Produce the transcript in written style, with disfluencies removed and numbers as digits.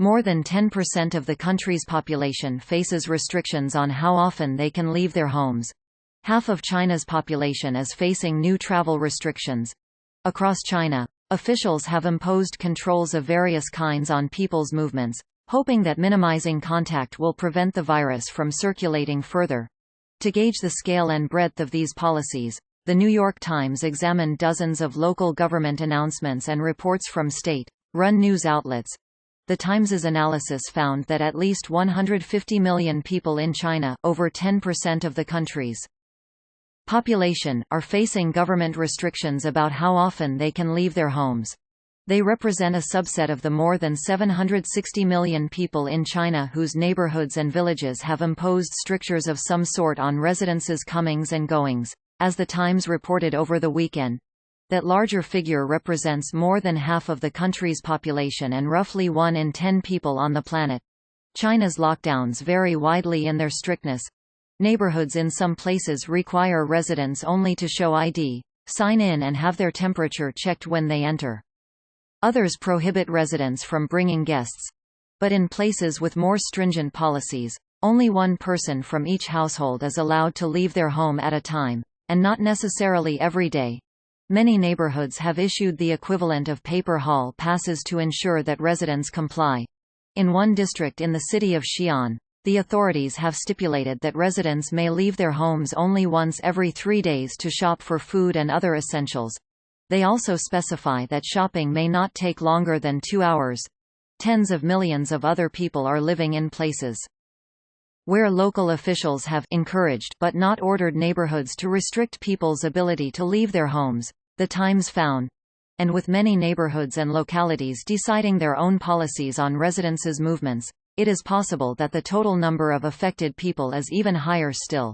More than 10% of the country's population faces restrictions on how often they can leave their homes. Half of China's population is facing new travel restrictions. Across China, officials have imposed controls of various kinds on people's movements, hoping that minimizing contact will prevent the virus from circulating further. To gauge the scale and breadth of these policies, The New York Times examined dozens of local government announcements and reports from state-run news outlets. The Times's analysis found that at least 150 million people in China, over 10% of the country's population, are facing government restrictions about how often they can leave their homes. They represent a subset of the more than 760 million people in China whose neighborhoods and villages have imposed strictures of some sort on residents' comings and goings. As the Times reported over the weekend, that larger figure represents more than half of the country's population and roughly 1 in 10 people on the planet. China's lockdowns vary widely in their strictness. Neighborhoods in some places require residents only to show ID, sign in and have their temperature checked when they enter. Others prohibit residents from bringing guests. But in places with more stringent policies, only one person from each household is allowed to leave their home at a time, and not necessarily every day. Many neighborhoods have issued the equivalent of paper hall passes to ensure that residents comply. In one district in the city of Xi'an, the authorities have stipulated that residents may leave their homes only once every 3 days to shop for food and other essentials. They also specify that shopping may not take longer than 2 hours. Tens of millions of other people are living in places where local officials have encouraged but not ordered neighborhoods to restrict people's ability to leave their homes, the Times found. And with many neighborhoods and localities deciding their own policies on residents' movements, it is possible that the total number of affected people is even higher still.